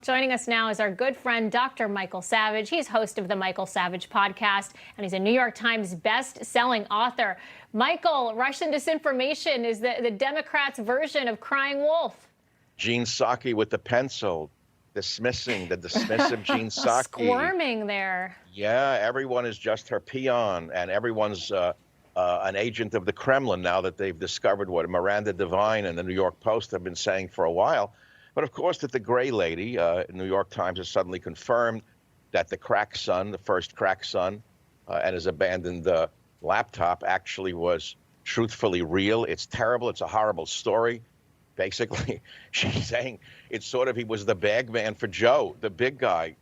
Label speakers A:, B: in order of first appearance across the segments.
A: Joining us now is our good friend, Dr. Michael Savage. He's host of the Michael Savage podcast, and he's a New York Times best-selling author. Michael, Russian disinformation is the Democrats' version of crying wolf.
B: Jen Psaki with the pencil, dismissing the dismissive Jen Psaki.
A: Squirming there.
B: Yeah, everyone is just her peon, and everyone's an agent of the Kremlin now that they've discovered what Miranda Devine and the New York Post have been saying for a while. But of course, that the gray lady, New York Times has suddenly confirmed that the crack son, the first crack son, and his abandoned laptop actually was truthfully real. It's terrible. It's a horrible story. Basically, she's saying it's sort of he was the bag man for Joe, the big guy.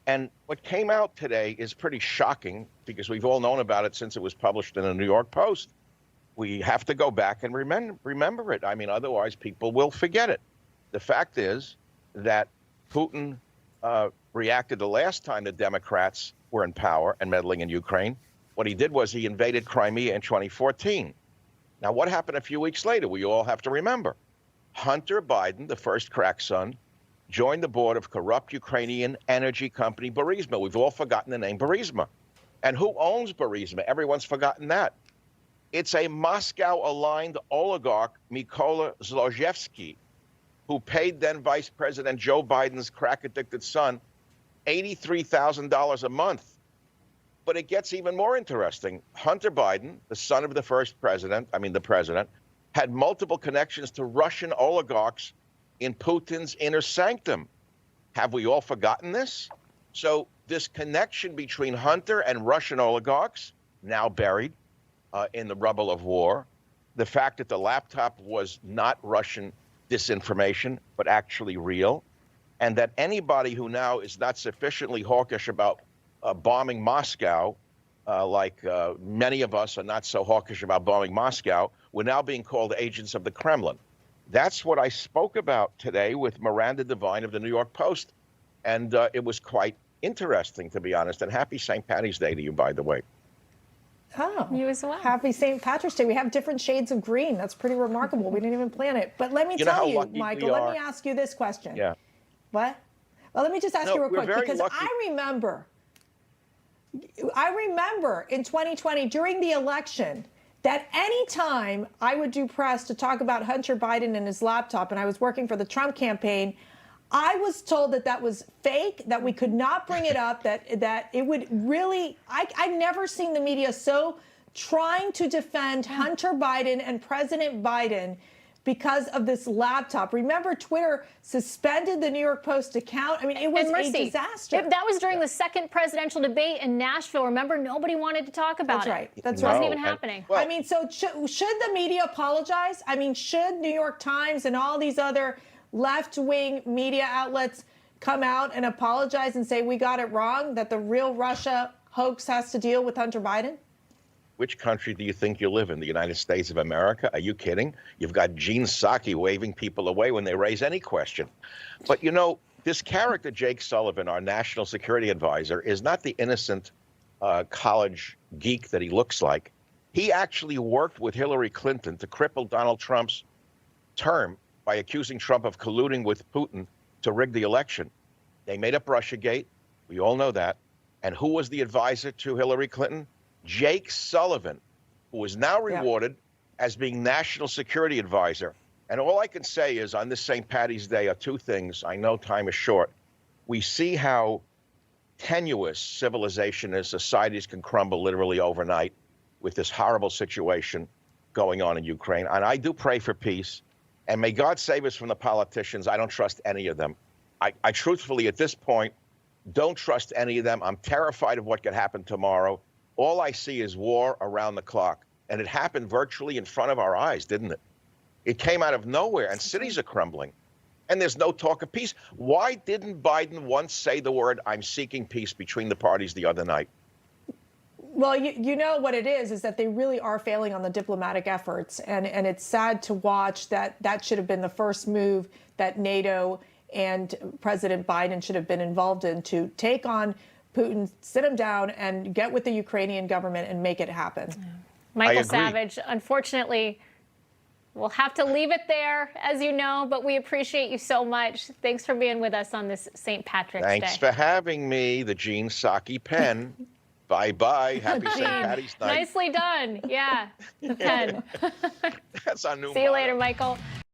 B: And what came out today is pretty shocking because we've all known about it since it was published in the New York Post. We have to go back and remember it. I mean, otherwise people will forget it. The fact is that Putin reacted the last time the Democrats were in power and meddling in Ukraine. What he did was he invaded Crimea in 2014. Now, what happened a few weeks later? We all have to remember. Hunter Biden, the first crack son, joined the board of corrupt Ukrainian energy company Burisma. We've all forgotten the name Burisma. And who owns Burisma? Everyone's forgotten that. It's a Moscow-aligned oligarch, Mykola Zlochevsky, who paid then Vice President Joe Biden's crack-addicted son $83,000 a month. But it gets even more interesting. Hunter Biden, the son of the first president, the president, had multiple connections to Russian oligarchs in Putin's inner sanctum. Have we all forgotten this? So this connection between Hunter and Russian oligarchs, now buried in the rubble of war, the fact that the laptop was not Russian disinformation, but actually real, and that anybody who now is not sufficiently hawkish about bombing Moscow, like many of us are not so hawkish about bombing Moscow, we're now being called agents of the Kremlin. That's what I spoke about today with Miranda Devine of the New York Post, and it was quite interesting, to be honest, and happy St. Patty's Day to you, by the way.
C: Oh,
A: you as well.
C: Happy St. Patrick's Day. We have different shades of green. That's pretty remarkable. We didn't even plan it. But let me tell you, Michael, let me ask you this question.
B: Yeah.
C: What? Well, let me just ask you real quick, because
B: lucky.
C: I remember in 2020 during the election that any time I would do press to talk about Hunter Biden and his laptop, and I was working for the Trump campaign, I was told that that was fake, that we could not bring it up, that it would really, I've never seen the media so trying to defend Hunter Biden and President Biden because of this laptop. Remember, Twitter suspended the New York Post account. I mean, it was a disaster.
A: That was during the second presidential debate in Nashville. Remember, nobody wanted to talk about
C: it. That's right. That's
A: right. It
C: wasn't
A: even happening.
C: Well, I mean, so should the media apologize? I mean, should New York Times and all these other left-wing media outlets come out and apologize and say we got it wrong, that the real Russia hoax has to deal with Hunter Biden?
B: Which country do you think you live in? The United States of America? Are you kidding? You've got Jen Psaki waving people away when they raise any question. But, you know, this character, Jake Sullivan, our national security advisor, is not the innocent college geek that he looks like. He actually worked with Hillary Clinton to cripple Donald Trump's term by accusing Trump of colluding with Putin to rig the election. They made up Russiagate. We all know that. And who was the advisor to Hillary Clinton? Jake Sullivan, who is now rewarded as being national security advisor. And all I can say is on this St. Patty's Day are two things. I know time is short. We see how tenuous civilization is. Societies can crumble literally overnight with this horrible situation going on in Ukraine. And I do pray for peace. And may God save us from the politicians. I don't trust any of them. I truthfully, at this point, don't trust any of them. I'm terrified of what could happen tomorrow. All I see is war around the clock. And it happened virtually in front of our eyes, didn't it? It came out of nowhere, and cities are crumbling. And there's no talk of peace. Why didn't Biden once say the word, I'm seeking peace between the parties the other night?
C: Well, you know what it is that they really are failing on the diplomatic efforts. And it's sad to watch that should have been the first move that NATO and President Biden should have been involved in, to take on Putin, sit him down, and get with the Ukrainian government and make it happen.
A: Michael Savage, unfortunately, We'll have to leave it there, as you know, but we appreciate you so much. Thanks for being with us on this St. Patrick's Day.
B: Thanks for having me, the Gene Psaki pen. Bye-bye. Happy St. Patty's Night.
A: Nicely done. Yeah, the pen.
B: That's our new
A: See you
B: motto.
A: later, Michael.